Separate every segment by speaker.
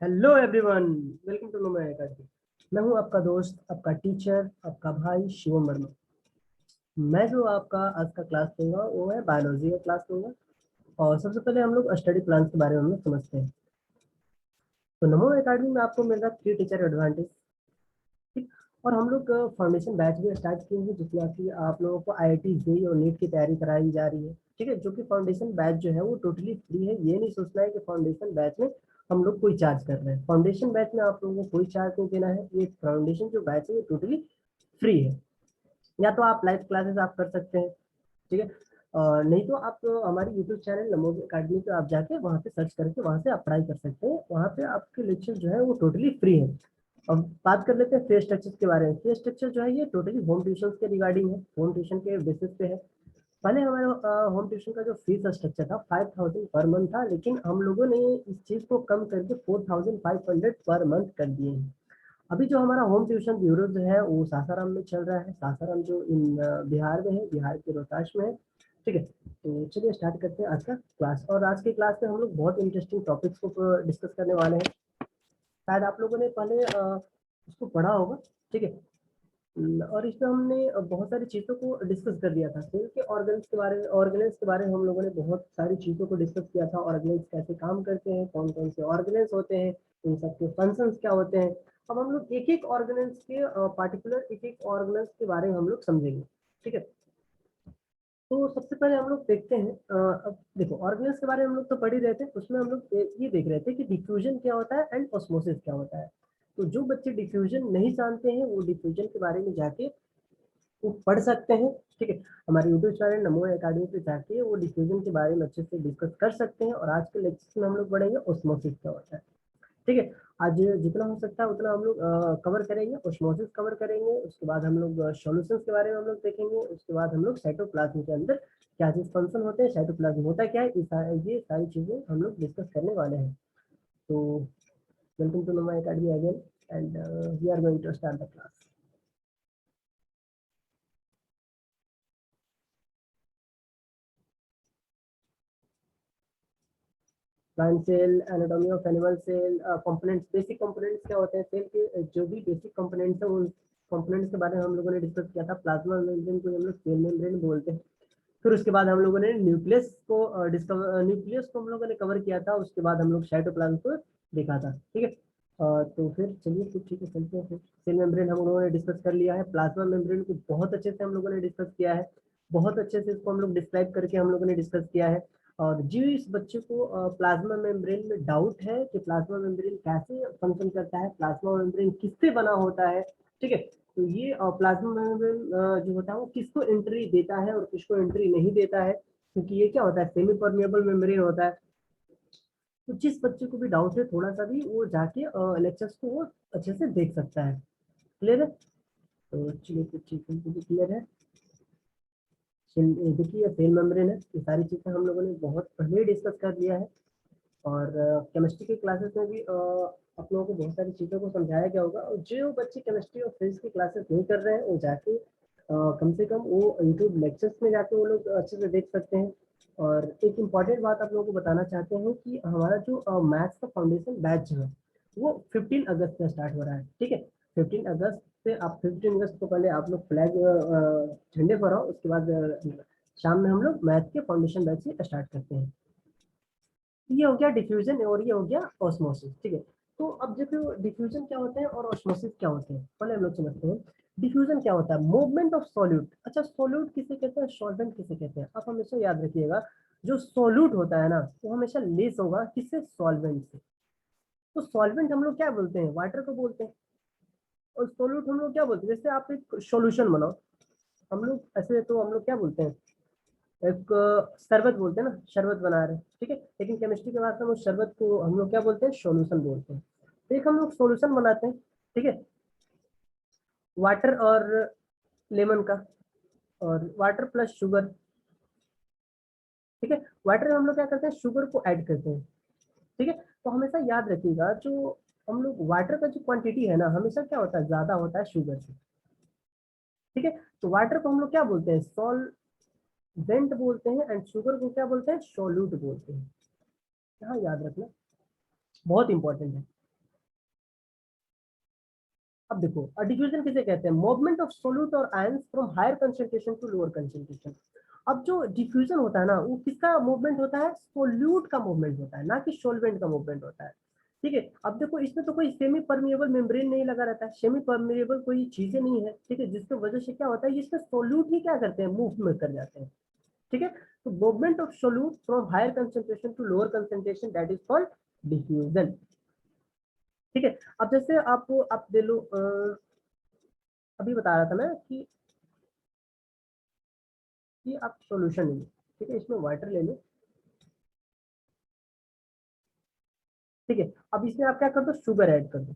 Speaker 1: Hello everyone, welcome to Noma academy. मैं हूं आपका दोस्त, आपका टीचर, आपका भाई शिवम वर्मा। मैं जो आपका आज का क्लास लूंगा वो है बायोलॉजी का क्लास लूंगा। और सबसे पहले हम लोग स्टडी प्लान के बारे में हम लोग समझते हैं। तो नमो एकेडमी में आपको मिल रहा है फ्री टीचर एडवांटेज। ठीक। और हम लोग फाउंडेशन बैच भी स्टार्ट किए हैं जिसमें आप लोगों को IIT जेईई और नीट की तैयारी कराई जा रही है। ठीक है, जो कि फाउंडेशन बैच जो है वो टोटली फ्री है। ये नहीं सोचना है कि फाउंडेशन बैच में हम लोग कोई चार्ज कर रहे हैं। फाउंडेशन बैच में आप लोगों को कोई चार्ज नहीं देना है। ये फाउंडेशन जो बैच है ये टोटली फ्री है। या तो आप लाइव क्लासेस आप कर सकते हैं, ठीक है। नहीं तो आप हमारी यूट्यूब चैनल नमो अकेडमी पे आप जाके वहाँ पे सर्च करके वहाँ से आप पढ़ाई कर सकते हैं। वहाँ पे आपके लेक्चर जो है वो टोटली फ्री है। अब बात कर लेते हैं फीस स्ट्रक्चर के बारे में। फीस स्ट्रक्चर जो है ये टोटली होम ट्यूशन के रिगार्डिंग है, होम ट्यूशन के बेसिस पे है। पहले हमारा होम ट्यूशन का जो फीस स्ट्रक्चर था 5000 पर मंथ था, लेकिन हम लोगों ने इस चीज को कम करके 4500 पर मंथ कर दिए हैं। अभी जो हमारा होम ट्यूशन ब्यूरो जो है वो सासाराम में चल रहा है। सासाराम जो बिहार में है, बिहार के रोहतास में है। ठीक है, तो चलिए स्टार्ट करते हैं आज का क्लास। और आज के क्लास में हम लोग बहुत इंटरेस्टिंग टॉपिक्स को डिस्कस करने वाले हैं। शायद आप लोगों ने पहले उसको पढ़ा होगा। ठीक है। और इसमें हमने बहुत सारी चीज़ों को डिस्कस कर दिया था। सेल के ऑर्गेनेल्स के बारे में हम लोगों ने बहुत सारी चीज़ों को डिस्कस किया था। ऑर्गेनेल्स कैसे काम करते हैं, कौन कौन से ऑर्गेनेल्स होते हैं, इन सबके फंक्शंस क्या होते हैं। अब हम लोग एक एक ऑर्गेनेल्स के पार्टिकुलर एक एक ऑर्गेनेल्स के बारे में हम लोग समझेंगे। ठीक है, तो सबसे पहले हम लोग देखते हैं। अब देखो, ऑर्गेनेल्स के बारे में हम लोग तो पढ़ ही रहे थे। उसमें हम लोग ये देख रहे थे कि डिफ्यूजन क्या होता है एंड ऑस्मोसिस क्या होता है। तो जो बच्चे डिफ्यूजन नहीं जानते हैं वो डिफ्यूजन के बारे में जाके वो पढ़ सकते हैं। ठीक है, हमारे यूट्यूब चैनल नमो अकेडमी पे जाके वो डिफ्यूजन के बारे में अच्छे से डिस्कस कर सकते हैं। और आज के लेक्चर में हम लोग पढ़ेंगे ऑस्मोसिस क्या होता है। ठीक है, आज जितना हो सकता है उतना हम लोग कवर करेंगे। ऑस्मोसिस कवर करेंगे, उसके बाद हम लोग सॉल्यूशंस के बारे में हम लोग देखेंगे। उसके बाद हम लोग साइटोप्लाज्म के अंदर क्या चीज फंक्शन होते हैं, साइटोप्लाज्म होता क्या है, ये सारी चीजें हम लोग डिस्कस करने वाले हैं। तो welcome to Namo Academy again and we are going to start the class. Plant cell, anatomy of animal cell, components, basic components क्या होते हैं सेल के, जो भी बेसिक कंपोनेंट्स है उन कंपोनेंट्स के बारे में हम लोगों ने डिस्कस किया था। प्लाज्मा मेम्ब्रेन को हम लोग सेल मेम्ब्रेन बोलते हैं। फिर उसके बाद हम लोगों ने न्यूक्लियस को हम लोगों ने कवर किया था। उसके बाद हम लोग साइटोप्लाज्म को देखा था। ठीक है, तो फिर चलिए फिर ठीक है चलते हैं। फिर सेल मेम्ब्रेन हम लोगों ने डिस्कस कर लिया है। प्लाज्मा मेम्ब्रेन को बहुत अच्छे से हम लोगों ने डिस्कस किया है। बहुत अच्छे से इसको हम लोग डिस्क्राइब करके हम लोगों ने डिस्कस किया है। और जिस बच्चे को प्लाज्मा मेम्ब्रेन में डाउट है कि प्लाज्मा मेम्ब्रेन कैसे फंक्शन करता है, प्लाज्मा मेम्ब्रेन किससे बना होता है, ठीक है, तो ये प्लाज्मा मेम्ब्रेन जो होता है वो किसको एंट्री देता है और किसको एंट्री नहीं देता है, क्योंकि ये क्या होता है सेमी परमेबल मेम्ब्रेन होता है। तो जिस बच्चे को भी डाउट है थोड़ा सा भी वो जाके लेक्चर्स को वो अच्छे से देख सकता है। क्लियर है? तो चलिए फिर ठीक है, क्लियर है। देखिए सेल मेम्ब्रेन है, ये सारी चीजें हम लोगों ने बहुत पहले डिस्कस कर लिया है। और केमिस्ट्री के क्लासेस में भी आप लोगों को बहुत सारी चीज़ों को समझाया गया होगा। और जो बच्चे केमिस्ट्री और फिजिक्स की क्लासेस नहीं कर रहे हैं वो जाके कम से कम वो यूट्यूब लेक्चर्स में जाके वो लोग अच्छे से देख सकते हैं। और एक इम्पॉर्टेंट बात आप लोगों को बताना चाहते हैं कि हमारा जो मैथ्स का फाउंडेशन बैच है वो 15 अगस्त से स्टार्ट हो रहा है। ठीक है, 15 अगस्त से आप 15 अगस्त को पहले आप लोग फ्लैग झंडे फहराओ। उसके बाद शाम में हम लोग मैथ्स के फाउंडेशन बैच से स्टार्ट करते हैं। ये हो गया डिफ्यूजन और ये हो गया ऑस्मोसिस। ठीक है, तो अब देखो डिफ्यूजन क्या होता है और ऑस्मोसिस क्या होते हैं पहले हम लोग समझते हैं। डिफ्यूजन क्या होता है? Movement of solute. अच्छा, सॉल्यूट किसे कहते हैं, सॉल्वेंट किसे कहते हैं? आप हमेशा याद रखिएगा, जो सॉल्यूट होता है ना वो हमेशा लेस होगा किससे, सॉल्वेंट से। तो सॉल्वेंट हम लोग क्या बोलते हैं, वाटर को बोलते हैं। और सॉल्यूट हम लोग क्या बोलते हैं, जैसे आप एक सॉल्यूशन बनाओ, हम लोग ऐसे तो हम लोग क्या बोलते हैं, एक शरबत बोलते हैं ना, शरबत बना रहे हैं। ठीक है, लेकिन केमिस्ट्री के बाद हम उस शरबत को हम लोग क्या बोलते हैं, सॉल्यूशन बोलते हैं। तो एक हम लोग सॉल्यूशन बनाते हैं, ठीक है, वाटर और लेमन का, और वाटर प्लस शुगर। ठीक है, वाटर में हम लोग क्या करते हैं, शुगर को ऐड करते हैं। ठीक है, तो हमेशा याद रखिएगा जो हम लोग वाटर का जो क्वांटिटी है ना हमेशा क्या होता है, ज्यादा होता है शुगर से। ठीक है, तो वाटर को हम लोग क्या बोलते हैं, सॉल्वेंट बोलते हैं, एंड शुगर को क्या बोलते हैं, सॉल्यूट बोलते हैं। यहाँ याद रखना बहुत इंपॉर्टेंट है। अब देखो डिफ्यूजन किसे कहते हैं, मूवमेंट ऑफ सोल्यूट और ions from higher concentration to lower concentration. अब जो डिफ्यूजन होता है ना, वो किसका मूवमेंट होता है, सोल्यूट का मूवमेंट होता है, ना कि सोलवेंट का मूवमेंट होता है। ठीक है, अब देखो इसमें तो कोई सेमी परमिएबल मेम्ब्रेन नहीं लगा रहता है, सेमी परमिएबल कोई चीजें नहीं है, ठीक है, जिसकी वजह से क्या होता है, इसमें सोल्यूट ही क्या करते हैं, मूव में कर जाते हैं। ठीक है, तो movement of solute from higher concentration to lower concentration, that is called diffusion. ठीक है, अब जैसे आप दे लो अभी बता रहा था मैं कि आप सॉल्यूशन ले लो, ठीक है, इसमें वाटर ले लो। ठीक है, अब इसमें आप क्या कर दो, शुगर ऐड कर दो।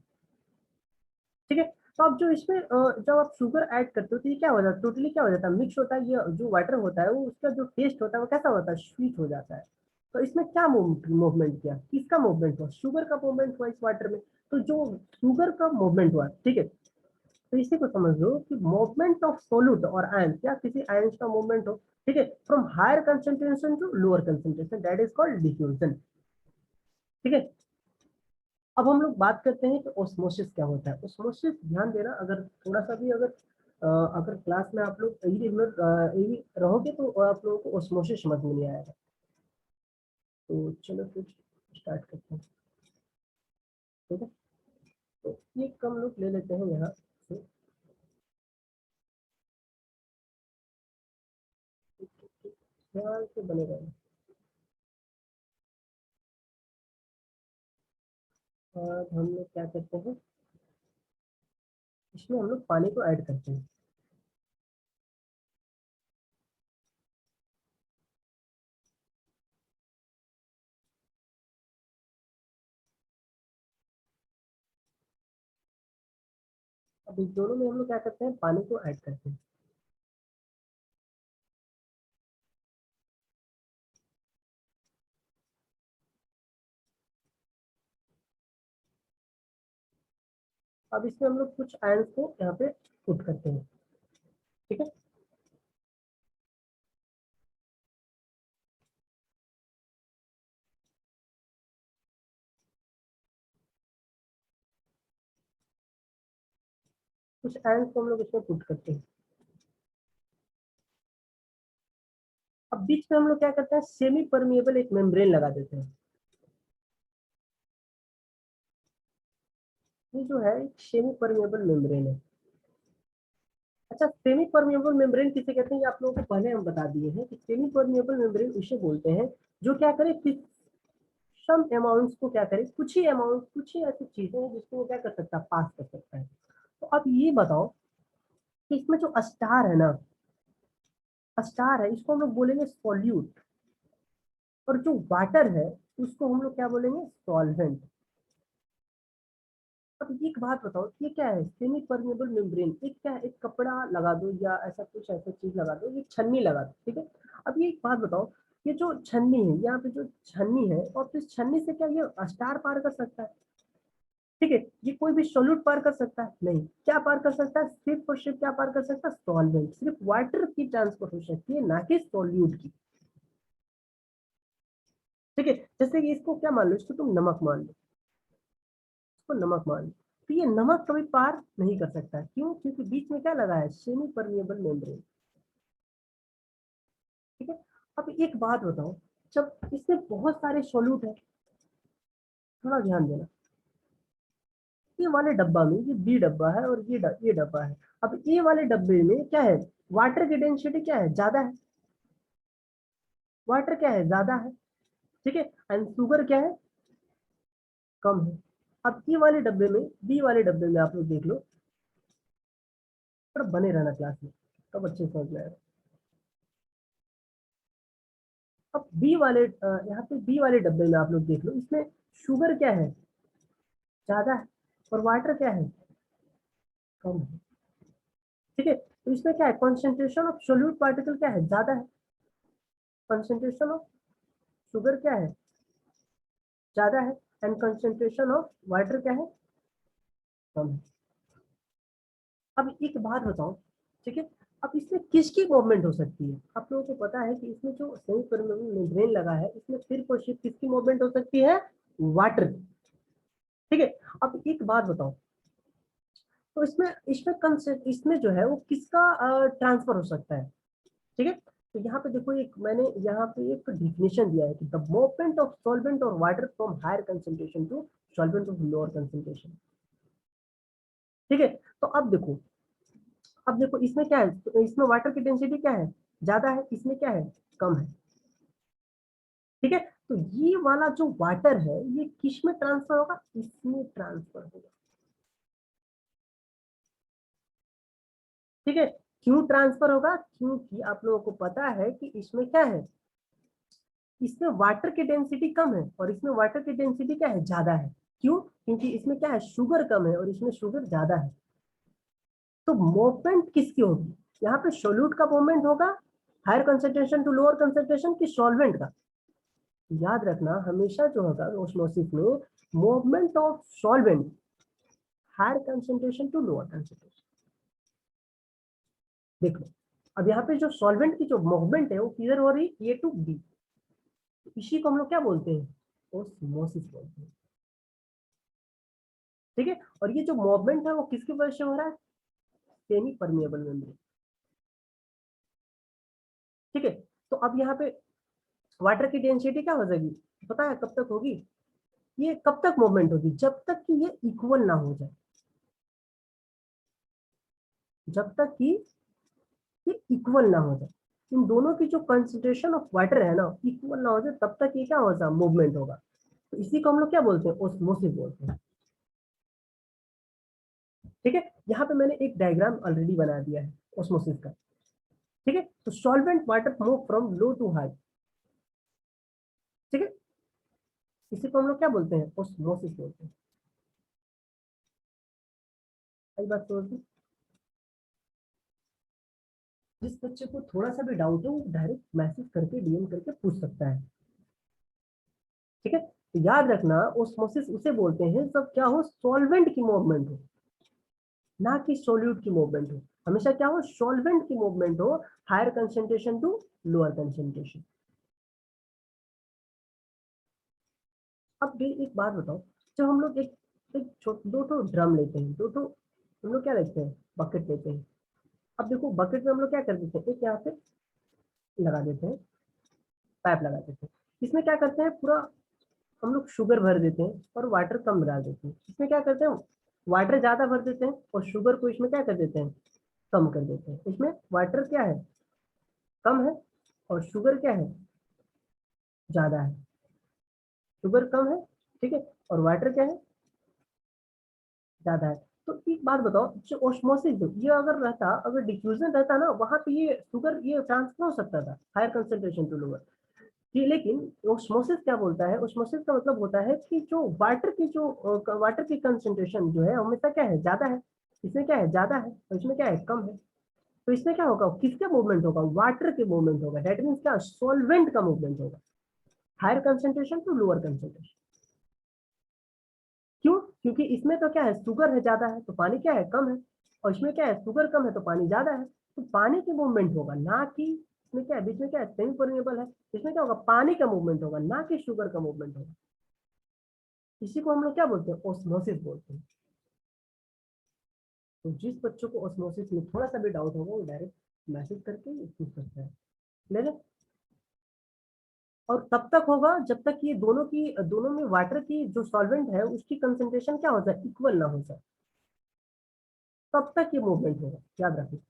Speaker 1: ठीक है, तो अब जो इसमें जब आप शुगर ऐड करते हो तो ये क्या हो जाता है, टोटली क्या हो जाता है, मिक्स होता है, ये जो वाटर होता है वो उसका जो टेस्ट होता है वो कैसा होता है, स्वीट हो जाता है। तो इसमें क्या मूवमेंट किया, किसका मूवमेंट हुआ, शुगर का मूवमेंट हुआ इस वाटर में। तो जो शुगर का मूवमेंट हुआ, ठीक है, तो इसी को समझ लो कि मूवमेंट ऑफ सोल्यूट और आयन, या किसी आयन का मूवमेंट हो, ठीक है, from higher concentration to lower concentration, that is called diffusion. ठीक है, अब हम लोग बात करते हैं कि ओस्मोसिस क्या होता है। ओस्मोसिस ध्यान देना, अगर थोड़ा सा भी अगर क्लास में आप लोग यही रहोगे तो आप लोगों को ओस्मोसिस समझ में नहीं आएगा। तो चलो फिर स्टार्ट करते हैं। ठीक है, तो ये हम लोग ले लेते हैं यहाँ से। ध्यान से बने रहें। अब हम लोग क्या करते हैं, इसमें हम लोग पानी को ऐड करते हैं। अब इस दोनों में हम लोग क्या करते हैं, पानी को ऐड करते हैं। अब इसमें हम लोग कुछ आयंस को यहाँ पे पुट करते हैं। ठीक है, कुछ आयंस को हम लोग इसमें पुट करते हैं। अब बीच में हम लोग क्या करते हैं, सेमी परमिएबल एक मेम्ब्रेन लगा देते हैं। ये जो है एक सेमी परमिएबल मेम्ब्रेन है। अच्छा, सेमी परमिएबल मेम्ब्रेन किसे कहते हैं, ये आप लोगों को पहले हम बता दिए हैं कि सेमी परमिएबल मेम्ब्रेन उसे बोलते हैं जो क्या करे, सम अमाउंट्स को क्या करे, कुछ ही अमाउंट, कुछ ही ऐसी चीजें हैं जिसको वो क्या कर सकता है, पास कर सकता है। तो अब ये बताओ कि इसमें जो स्टार है ना, स्टार है, इसको हम लोग बोलेंगे सॉल्यूट, और जो वाटर है उसको हम लोग क्या बोलेंगे, सॉल्वेंट। अब एक बात बताओ, ये क्या है, सेमी परमेबल मेम्ब्रेन, एक क्या है, एक कपड़ा लगा दो या ऐसा कुछ ऐसा चीज लगा दो, एक छन्नी लगा दो। ठीक है, अब ये एक बात बताओ, ये जो छन्नी है, यहाँ पे जो छन्नी है, और इस छन्नी से क्या ये स्टार पार कर सकता है, ठीक है, ये कोई भी सोल्यूट पार कर सकता है नहीं, क्या पार कर सकता है, सिर्फ और सिर्फ क्या पार कर सकता है, सॉल्वेंट, सिर्फ वाटर की ट्रांसपोर्ट हो सकती है, ना कि सोल्यूट की। ठीक है, जैसे कि इसको क्या मान लो, इसको तुम नमक मान लो, इसको नमक मान लो, तो ये नमक कभी पार नहीं कर सकता, क्यों, क्योंकि बीच में क्या लगा है, सेमी परमिएबल मेम्ब्रेन। ठीक है, अब एक बात बताओ, जब इसमें बहुत सारे सॉल्यूट है, थोड़ा ध्यान देना, ये वाले डब्बा में ये बी डब्बा है और ये डब्बा है, अब ये वाले डब्बे में क्या है, वाटर की डेंसिटी क्या है, ज्यादा है, वाटर क्या है, ज्यादा है। ठीक है, एंड शुगर क्या है, कम है। अब ये वाले डब्बे में, बी वाले डब्बे में आप लोग देख लो, पर बने रहना क्लास में, तब अच्छे से समझ में आएगा। अब बी वाले यहाँ पे बी वाले डब्बे में आप लोग देख लो, इसमें शुगर क्या है, ज्यादा है, और वाटर क्या है, कम है। ठीक है, तो इसमें क्या है, कॉन्सेंट्रेशन ऑफ सोल्यूट पार्टिकल क्या है, ज्यादा है, कॉन्सेंट्रेशन ऑफ शुगर क्या है, ज्यादा है, एंड कंसेंट्रेशन ऑफ वाटर क्या है, कम है। अब एक बात बताओ, ठीक है, अब इसमें किसकी मूवमेंट हो सकती है, आप लोगों को पता है कि इसमें जो सेमी परमेबल मेम्ब्रेन लगा है, इसमें सिर्फ और सिर्फ किसकी मूवमेंट हो सकती है, वाटर। ठीक है, अब एक बात बताओ, तो इसमें इसमें कंसेप्ट इसमें जो है वो किसका ट्रांसफर हो सकता है, ठीक है। तो यहाँ पे देखो एक मैंने यहाँ पे एक डिफिनेशन दिया है कि द मूवमेंट ऑफ सॉल्वेंट और water from higher concentration to solvent of lower concentration, ठीक है। तो अब देखो इसमें क्या है, तो इसमें वाटर की डेंसिटी क्या है, ज्यादा है, इसमें क्या है, कम है, ठीक है। तो ये वाला जो वाटर है ये किस में ट्रांसफर होगा, इसमें ट्रांसफर होगा, ठीक है। क्यों ट्रांसफर होगा, क्योंकि आप लोगों को पता है कि इसमें क्या है, इसमें वाटर की डेंसिटी कम है और इसमें वाटर की डेंसिटी क्या है, ज्यादा है। क्यों, क्योंकि इसमें क्या है, शुगर कम है और इसमें शुगर ज्यादा है। तो मूवमेंट किसकी होगी, यहाँ पे सोल्यूट का मूवमेंट होगा higher concentration to lower concentration की सॉल्वेंट का। याद रखना हमेशा जो होगा ओस्मोसिस में, movement of solvent higher concentration to lower concentration. देख लो, अब यहाँ पे जो सॉल्वेंट की जो मूवमेंट है वो किधर हो रही है, ए टू बी, इसी को हम लोग क्या बोलते हैं, ओस्मोसिस बोलते हैं, ठीक है। और ये जो मूवमेंट है वो किसकी वजह से हो रहा है, सेमी परमिएबल मेम्ब्रेन, ठीक है। तो अब यहाँ पे वाटर की डेंसिटी क्या हो जाएगी, पता है कब तक होगी, ये कब तक मूवमेंट होगी, जब तक कि ये इक्वल ना हो जाए, जब तक कि ये इक्वल ना हो जाए, इन दोनों की जो कंसंट्रेशन ऑफ वाटर है ना इक्वल ना हो जाए, तब तक ये क्या होगा, मूवमेंट होगा। तो इसी को हम लोग क्या बोलते हैं, ओस्मोसिस बोलते हैं, ठीक है। यहाँ पे मैंने एक डायग्राम ऑलरेडी बना दिया है ओस्मोसिस का, ठीक है। तो solvent water move from low to high, ठीक है, इसी को हम लोग क्या बोलते हैं, ओस्मोसिस बोलते हैं। सही बात समझ ली। जिस बच्चे को थोड़ा सा भी डाउट है वो डायरेक्ट मैसेज करके डीएम करके पूछ सकता है, ठीक है। तो याद रखना ओस्मोसिस उसे बोलते हैं जब क्या हो, सॉल्वेंट की मूवमेंट हो, ना कि सोल्यूट की मूवमेंट हो। हमेशा क्या हो, सॉल्वेंट की मूवमेंट हो higher concentration to lower concentration. अब भी एक बात बताओ, जब हम लोग एक एक दो ठो ड्रम लेते हैं, दो ठो हम लोग क्या लेते हैं, बकेट लेते हैं। अब देखो बकेट में हम लोग क्या कर देते हैं, एक यहाँ पे लगा देते हैं, पाइप लगा देते हैं, इसमें क्या करते हैं, पूरा हम लोग शुगर भर देते हैं और वाटर कम डाल देते हैं। इसमें क्या करते हैं, वाटर ज्यादा भर देते हैं और शुगर को इसमें क्या कर देते हैं, कम कर देते हैं। इसमें वाटर क्या है, कम है, और शुगर क्या है, ज्यादा है। शुगर कम है, ठीक है, और वाटर क्या है, ज्यादा है। तो एक बात बताओ, जो ओस्मोसिस ये अगर रहता, अगर डिफ्यूजन रहता ना, वहां पे ये शुगर ये ट्रांसफर हो सकता था हायर कंसेंट्रेशन टू लोअर। जी, लेकिन ओस्मोसिस क्या बोलता है, ओस्मोसिस का मतलब होता है कि जो वाटर की कंसेंट्रेशन जो है हमेशा क्या है, ज्यादा है। इसमें क्या है, ज्यादा है, और इसमें क्या है, कम है। तो इसमें क्या होगा, किसका मूवमेंट होगा, वाटर के मूवमेंट होगा, दैट मीन्स क्या, सॉल्वेंट का मूवमेंट होगा higher concentration to lower concentration. क्यों, क्योंकि इसमें तो क्या है, शुगर है ज्यादा है तो पानी क्या है, कम है, और इसमें क्या है, शुगर कम है तो पानी ज्यादा है। तो पानी के मूवमेंट होगा, ना कि इसमें क्या है, बीच में क्या है, सेमी परमेबल है, इसमें क्या होगा, पानी का मूवमेंट होगा, ना कि शुगर का मूवमेंट होगा। इसी को हम लोग क्या बोलते हैं, ओस्मोसिस बोलते हैं। तो जिस बच्चों को ओस्मोसिस में थोड़ा सा भी डाउट होगा वो डायरेक्ट मैसेज करके पूछ सकता है, ले ले। और तब तक होगा जब तक ये दोनों में वाटर की जो सॉल्वेंट है उसकी कंसेंट्रेशन क्या हो जाए, इक्वल ना हो जाए, तब तक ये मूवमेंट होगा, याद रखिए।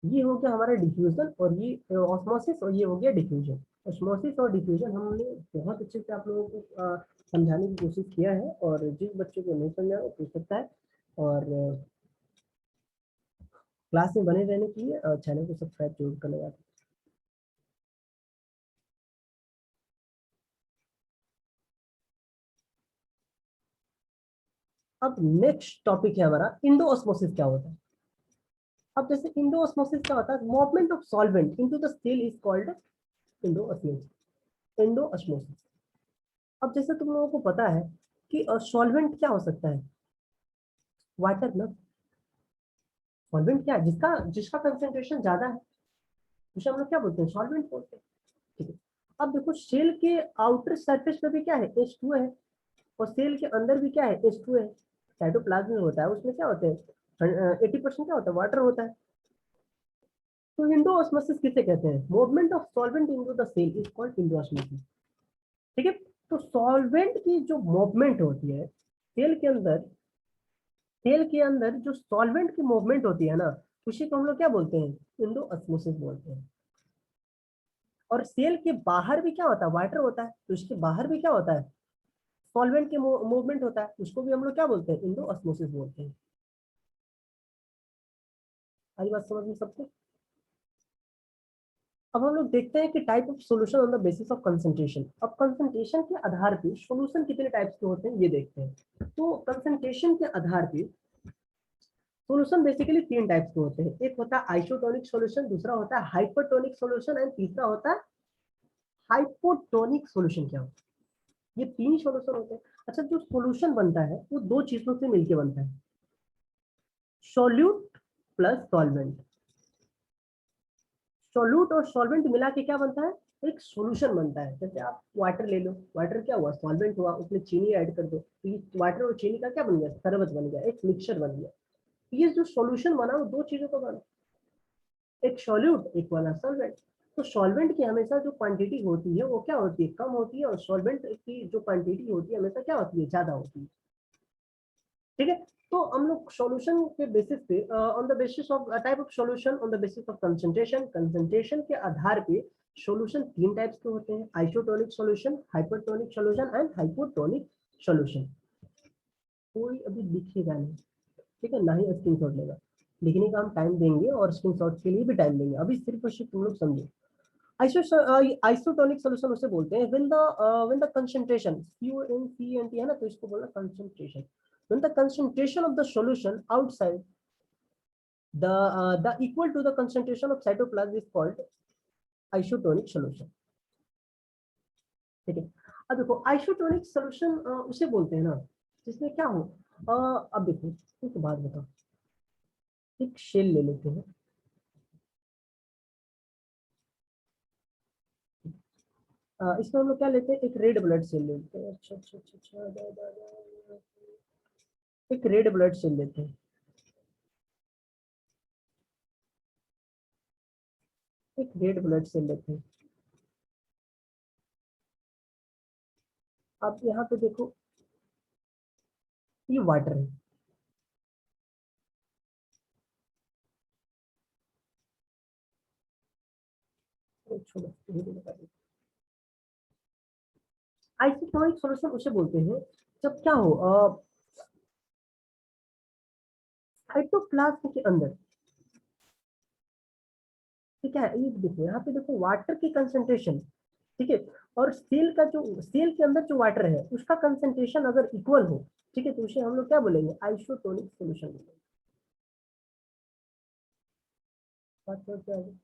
Speaker 1: ये हो गया हमारा डिफ्यूजन और ये ऑस्मोसिस, और ये हो गया डिफ्यूजन। ऑस्मोसिस और डिफ्यूजन हमने बहुत अच्छे से आप लोगों को समझाने की कोशिश किया है, और जिस बच्चे को नहीं समझा वो पूछ सकता है। और क्लास में बने रहने के लिए चैनल को सब्सक्राइब जरूर कर लेगा। अब नेक्स्ट टॉपिक है हमारा, इंडो ऑस्मोसिस क्या होता है। अब जैसे इंडो ऑस्मोसिस क्या होता है, movement of solvent into the cell is called endo osmosis, endo osmosis. अब जैसे तुम लोगों को पता है कि सॉल्वेंट क्या हो सकता है, वाटर ना। सॉल्वेंट क्या है, जिसका जिसका कंसेंट्रेशन ज्यादा है उसे हम लोग क्या बोलते हैं, सॉल्वेंट बोलते हैं, ठीक है। अब देखो सेल के आउटर सरफेस पे भी क्या है, H2 है, और सेल के अंदर भी क्या है, H2 है। साइटोप्लाज्म में होता है, उसमें क्या होते हैं, 80% क्या होता है, वाटर होता है। तो इंडोऑस्मोसिस किसे कहते हैं, movement of solvent into the cell is called endosmosis. ठीक है, तो सॉल्वेंट की जो मूवमेंट होती है सेल के अंदर जो सॉल्वेंट की मूवमेंट होती है ना, उसी को हम लोग क्या बोलते हैं, इंडोऑस्मोसिस बोलते हैं। और सेल के बाहर भी क्या होता है, वाटर होता है, तो इसके बाहर भी क्या होता है, सॉल्वेंट की मूवमेंट होता है, उसको भी हम लोग क्या बोलते हैं, इंडोऑस्मोसिस बोलते हैं। आई बात समझ में सबको। अब हम लोग देखते हैं कि type of solution on the basis of concentration. अब कंसंट्रेशन के आधार पे सॉल्यूशन कितने टाइप्स के होते हैं ये देखते हैं। तो कंसंट्रेशन के आधार पे सॉल्यूशन बेसिकली तीन टाइप्स के होते हैं। एक होता है आइसोटोनिक सॉल्यूशन, दूसरा होता है हाइपरटोनिक सॉल्यूशन एंड तीसरा होता है हाइपोटोनिक सॉल्यूशन। क्या होता है, ये तीन सॉल्यूशन होते हैं। अच्छा, जो सॉल्यूशन बनता है वो दो चीजों से मिलकर बनता है, सॉल्यूट प्लस सॉल्वेंट। सॉल्यूट और सॉल्वेंट मिला के क्या बनता है, एक सॉल्यूशन बनता है। जैसे आप वाटर ले लो, वाटर क्या हुआ, सॉल्वेंट हुआ, उसमें चीनी ऐड कर दो, तो ये वाटर और चीनी का क्या बन गया, शरबत बन गया, एक मिक्सचर बन गया। ये जो सॉल्यूशन बना वो दो चीजों का बना, एक सॉल्यूट एक वाला सॉल्वेंट। तो सॉल्वेंट की हमेशा जो क्वांटिटी होती है वो क्या होती है, कम होती है, और सॉल्वेंट की जो क्वांटिटी होती है हमेशा क्या होती है, ज्यादा होती है। ठीक है, तो हम लोग सॉल्यूशन के बेसिस पे, on the basis of type of solution on the basis of concentration के आधार पे सॉल्यूशन तीन टाइप्स के होते हैं, isotonic solution, hypertonic solution and hypotonic solution. कोई अभी दिखेगा नहीं, ठीक है, ना ही स्क्रीनशॉट लेगा। लिखने का हम टाइम देंगे और स्क्रीनशॉट के लिए भी टाइम देंगे, अभी सिर्फ और सिर्फ तुम लोग समझो। आइसोटोनिक सॉल्यूशन उसे बोलते हैं व्हेन द कंसंट्रेशन, CONCENT है ना, तो इसको बोलना concentration. When the concentration of the solution outside the equal to the concentration of cytoplasm is called isotonic solution। ठीक है, अब देखो आइसोटोनिक सॉल्यूशन उसे बोलते हैं ना जिसमें क्या हो, अब देखो एक बात बताओ, एक शेल ले लेते हैं, इसमें हम लोग क्या लेते हैं, एक रेड ब्लड सेल लेते हैं। अच्छा अच्छा अच्छा अच्छा, एक रेड ब्लड सेल लेते हैं, एक रेड ब्लड सेल लेते हैं। अब यहाँ पे देखो, ये वाटर है, छोड़ो, आइसोटोनिक सॉल्यूशन उसे बोलते हैं जब क्या हो, साइटोप्लाज्म के अंदर, ठीक है, ये देखो यहाँ पे देखो वाटर की कंसंट्रेशन, ठीक है, और सेल का जो, सेल के अंदर जो वाटर है उसका कंसंट्रेशन अगर इक्वल हो, ठीक है, तो उसे हम लोग क्या बोलेंगे, आइसोटोनिक सॉल्यूशन बोलेंगे। बात समझ में आ गई?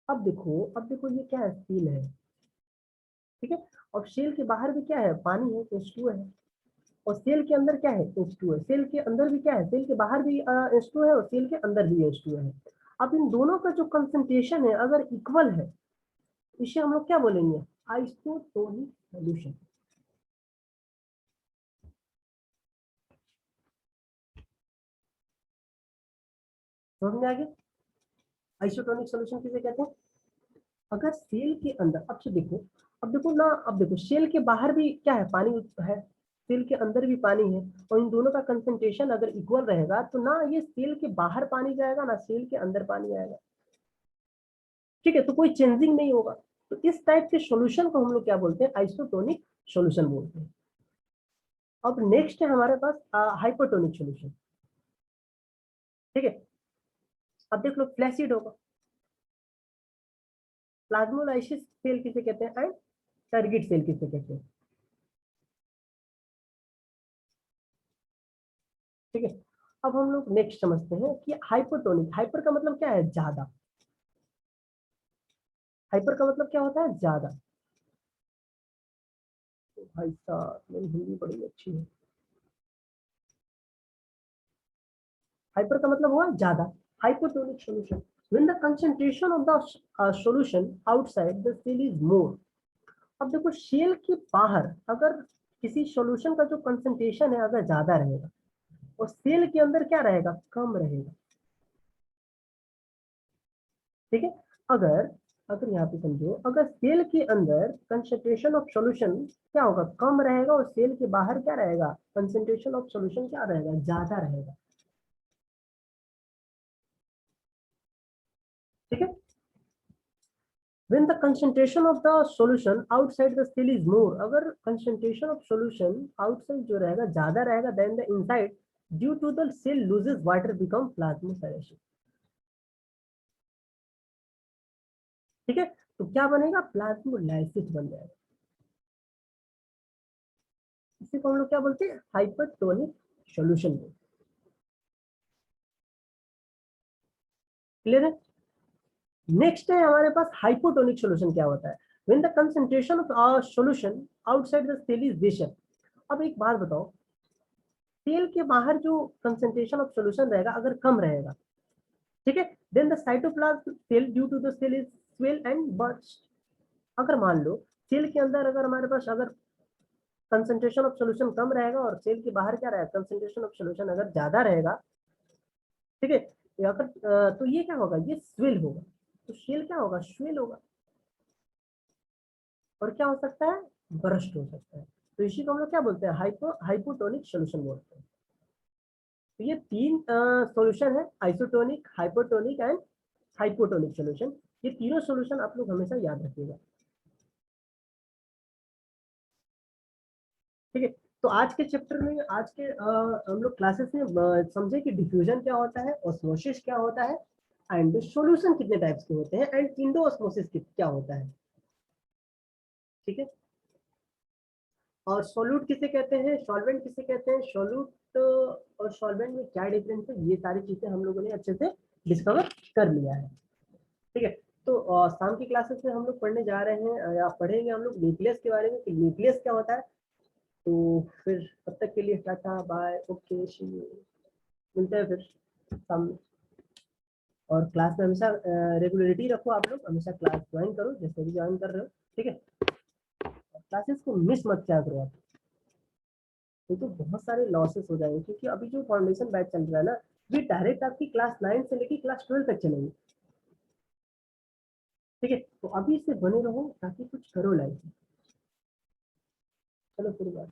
Speaker 1: अब देखो ये क्या है, सेल है, ठीक है, और सेल के बाहर भी क्या है, पानी है, H2 है, और सेल के अंदर क्या है, H2 है, सेल के अंदर भी क्या है, सेल के बाहर भी H2 है, और सेल के अंदर भी H2 है। अब इन दोनों का जो कंसंट्रेशन है अगर इक्वल है, इसे हम लोग क्या बोलेंगे, आइसोटोनिक सॉल्यूशन। समझ में आ गया, आइसोटोनिक सॉल्यूशन किसे कहते हैं, अगर सेल के अंदर, अब से देखो, अब देखो ना, अब देखो सेल के बाहर भी क्या है, पानी है, सेल के अंदर भी पानी है, और इन दोनों का कंसंट्रेशन अगर इक्वल रहेगा तो ना ये सेल के बाहर पानी जाएगा ना सेल के अंदर पानी आएगा। ठीक है, तो कोई चेंजिंग नहीं होगा। तो इस टाइप के सॉल्यूशन को हम लोग क्या बोलते हैं, आइसोटोनिक सॉल्यूशन बोलते हैं। अब नेक्स्ट है हमारे पास हाइपोटोनिक सॉल्यूशन। ठीक है, अब देख लो फ्लैसिड होगा, प्लाज्मोलाइसिस सेल किसे कहते हैं एंड टारगेट सेल किसे कहते हैं। ठीक है, अब हम लोग नेक्स्ट समझते हैं कि हाइपरटोनिक, हाइपर का मतलब क्या है, ज्यादा, हाइपर का मतलब क्या होता है, ज्यादा। तो भाई साहब मेरी हिंदी बड़ी अच्छी है, हाइपर का मतलब हुआ ज्यादा, hypotonic solution. when the concentration of the solution outside the cell is more। अब देखो शेल के बाहर अगर किसी सॉल्यूशन का जो कंसंट्रेशन है अगर ज्यादा रहेगा और सेल के अंदर क्या रहेगा, कम रहेगा। ठीक है, अगर अगर यहाँ पे समझो, अगर सेल के अंदर कंसंट्रेशन ऑफ सॉल्यूशन क्या होगा, कम रहेगा, और सेल के बाहर क्या रहेगा, कंसंट्रेशन ऑफ सॉल्यूशन क्या रहेगा, ज्यादा रहेगा। ठीक है, when the concentration of the solution outside the cell is more, अगर concentration of solution outside जो रहेगा ज्यादा रहेगा than the inside, due to the cell loses water become plasmocylation। ठीक है, तो क्या बनेगा, प्लाज्मोलाइसिस बन जाएगा। इसी को हम लोग क्या बोलते हैं, हाइपरटोनिक सॉल्यूशन। क्लियर है। नेक्स्ट है हमारे पास हाइपोटोनिक सॉल्यूशन क्या होता है, when the concentration of a solution outside the cell is lesser. अब एक बात बताओ, सेल के बाहर जो कंसंट्रेशन ऑफ सॉल्यूशन रहेगा अगर कम रहेगा, ठीक है, then the cytoplasm cell due to the cell is swell and burst. अगर मान लो सेल के अंदर अगर हमारे पास अगर कंसंट्रेशन ऑफ सॉल्यूशन कम रहेगा और सेल के बाहर क्या रहेगा, कंसंट्रेशन ऑफ सॉल्यूशन अगर ज्यादा रहेगा, ठीक है, अगर तो ये क्या होगा, ये स्वेल होगा, तो सेल क्या होगा, स्वेल होगा, और क्या हो सकता है, बर्स्ट हो सकता है। तो इसी को हम लोग क्या बोलते हैं, हाइपोटोनिक सॉल्यूशन बोलते हैं। तो ये तीन सॉल्यूशन है, isotonic, hypotonic and hypotonic solution. ये तीनों सॉल्यूशन आप लोग हमेशा याद रखिएगा। ठीक है, तो आज के चैप्टर में, आज के हम लोग क्लासेस में समझे कि डिफ्यूजन क्या होता है, ऑस्मोसिस क्या होता है, एंड सॉल्यूशन कितने टाइप्स के होते हैं, एंड इंडो ऑस्मोसिस क्या होता है। ठीक है, और सोल्यूट किसे कहते हैं, सॉल्वेंट किसे कहते हैं, सोल्यूट और सॉल्वेंट में क्या डिफरेंस है, ये सारी चीजें हम लोगों ने अच्छे से डिस्कवर कर लिया है। ठीक है, तो शाम की क्लासेस में हम लोग पढ़ने जा रहे हैं या पढ़ेंगे हम लोग न्यूक्लियस के बारे में कि न्यूक्लियस क्या होता है। तो फिर तब तक के लिए tata bye, okay, see you, मिलते हैं फिर शाम में। और क्लास में हमेशा रेगुलरिटी रखो, आप लोग हमेशा क्लास ज्वाइन करो जैसे भी ज्वाइन कर रहे हो। ठीक है, क्लासेस को मिस मत किया करो आप, तो बहुत सारे लॉसेस हो जाएंगे, क्योंकि अभी जो फाउंडेशन बैच चल रहा है ना, ये डायरेक्ट आपकी क्लास 9 से लेकर क्लास 12 तक चलेंगे। ठीक है, तो अभी से बने रहो ताकि कुछ करो लाइफ में। चलो फिर बात।